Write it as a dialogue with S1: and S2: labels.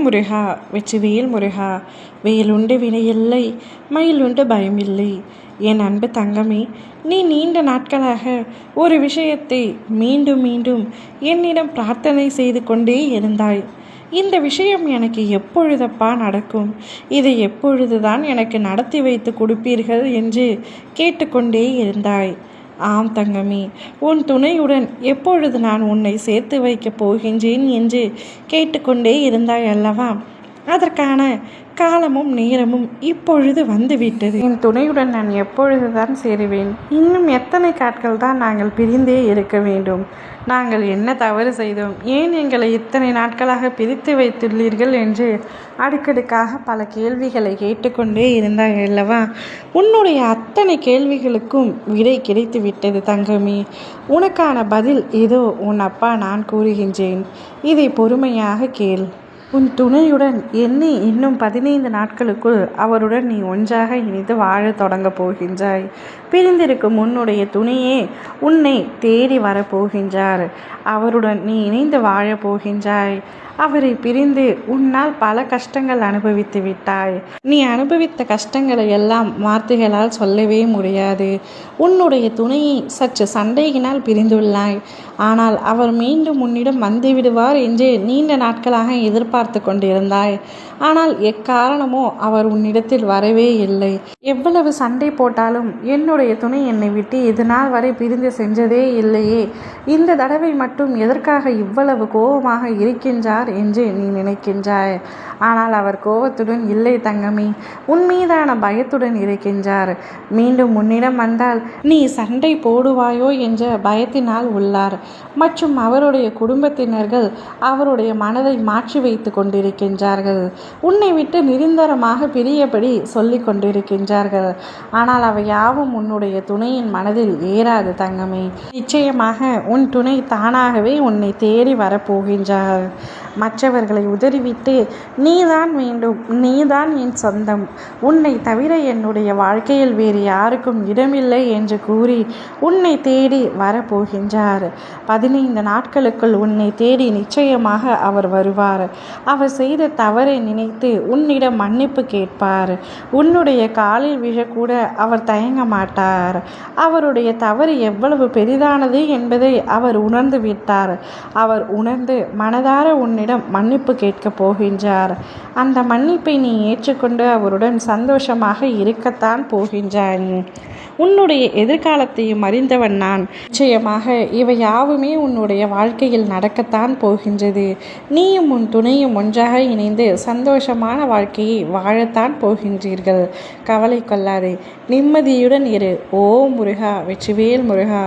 S1: முருகா வெற்றிவேல் முருகா, வேலுண்டு வினையில்லை, மயிலுண்டு பயமில்லை. என் அன்பு தங்கமே, நீ நீண்ட நாட்களாக ஒரு விஷயத்தை மீண்டும் மீண்டும் என்னிடம் பிரார்த்தனை செய்து கொண்டே இருந்தாய். இந்த விஷயம் எனக்கு எப்பொழுதப்பா நடக்கும், இதை எப்பொழுதுதான் எனக்கு நடத்தி வைத்து கொடுப்பீர்கள் என்று கேட்டுக்கொண்டே இருந்தாய். ஆம் தங்கமே, உன் துணையுடன் எப்பொழுது நான் உன்னை சேர்த்து வைக்கப் போகின்றேன் என்று கேட்டுக்கொண்டே இருந்தாய் அல்லவா? அதற்கான காலமும் நேரமும் இப்பொழுது வந்துவிட்டது. என் துணையுடன் நான் எப்பொழுதுதான் சேருவேன்? இன்னும் எத்தனை நாட்கள் தான் நாங்கள் பிரிந்தே இருக்க வேண்டும்? நாங்கள் என்ன தவறு செய்தோம்? ஏன் எங்களை இத்தனை நாட்களாக பிரித்து வைத்துள்ளீர்கள் என்று அடுக்கடுக்காக பல கேள்விகளை கேட்டுக்கொண்டே இருந்தாய் அல்லவா? உன்னுடைய அத்தனை கேள்விகளுக்கும் விடை கிடைத்து விட்டது தங்கமே. உனக்கான பதில் இதோ உன் அப்பா நான் கூறுகின்றேன். இதை பொறுமையாக கேள். உன் துணையுடன் எண்ணி இன்னும் 15 நாட்களுக்குள் அவருடன் நீ ஒன்றாக இணைந்து வாழத் தொடங்கப் போகின்றாய். பிரிந்திருக்கும் உன்னுடைய துணையே உன்னை தேடி வரப்போகின்றார். அவருடன் நீ இணைந்து வாழப் போகின்றாய். அவரை பிரிந்து உன்னால் பல கஷ்டங்கள் அனுபவித்து விட்டாய். நீ அனுபவித்த கஷ்டங்களை எல்லாம் வார்த்தைகளால் சொல்லவே முடியாது. உன்னுடைய துணையை சற்று சண்டையினால் பிரிந்துள்ளாய். ஆனால் அவர் மீண்டும் உன்னிடம் வந்து விடுவார் என்று நீண்ட நாட்களாக எதிர்பார்த்து கொண்டிருந்தாய். ஆனால் எக்காரணமோ அவர் உன்னிடத்தில் வரவே இல்லை. எவ்வளவு சண்டை போட்டாலும் என்னுடைய துணை என்னை விட்டு இது நாள் வரை பிரிந்து சென்றதே இல்லையே, இந்த தடவை மட்டும் எதற்காக இவ்வளவு கோபமாக இருக்கின்றார் என்று நீ நினைக்கின்றாய். ஆனால் அவர் கோபத்துடன் இல்லை தங்கமே, உன் மீதான பயத்துடன் இருக்கின்றார். மீண்டும் உன்னிடம் வந்தால் நீ சண்டை போடுவாயோ என்ற பயத்தினால் உள்ளார். மற்றும் அவருடைய குடும்பத்தினர்கள் அவருடைய மனதை மாற்றி வைத்து கொண்டிருக்கின்றார்கள். உன்னை விட்டு நிரந்தரமாக பிரியபடி சொல்லி கொண்டிருக்கின்றார்கள். ஆனால் அவை யாவும் உன்னுடைய துணையின் மனதில் ஏறாது தங்கமே. நிச்சயமாக உன் துணை தானாகவே உன்னை தேடி வரப்போகின்றார். மற்றவர்களை உதறிவிட்டு நீதான் வேண்டும், நீதான் என் சொந்தம், உன்னை தவிர என்னுடைய வாழ்க்கையில் வேறு யாருக்கும் இடமில்லை என்று கூறி உன்னை தேடி வரப்போகின்றார். 15 நாட்களுக்குள் உன்னை தேடி நிச்சயமாக அவர் வருவார். அவர் செய்த தவறை நினைத்து உன்னிடம் மன்னிப்பு கேட்பார். உன்னுடைய காலில் விழக்கூட அவர் தயங்க மாட்டார். அவருடைய தவறு எவ்வளவு பெரிதானது என்பதை அவர் உணர்ந்து விட்டார். அவர் உணர்ந்து மனதார உன்னிடம் மன்னிப்பு கேட்கப் போகின்றார். அந்த மன்னிப்பை நீ ஏற்றுக்கொண்டு அவருடன் சந்தோஷமாக இருக்கத்தான் போகின்றான். உன்னுடைய எதிர்காலத்தையும் அறிந்தவன் நான். நிச்சயமாக இவை யாவுமே உன்னுடைய வாழ்க்கையில் நடக்கத்தான் போகின்றது. நீயும் உன் துணையும் ஒன்றாக இணைந்து சந்தோஷமான வாழ்க்கையை வாழத்தான் போகின்றீர்கள். கவலை கொள்ளாதே, நிம்மதியுடன் இரு. ஓ முருகா, வெற்றிவேல் முருகா.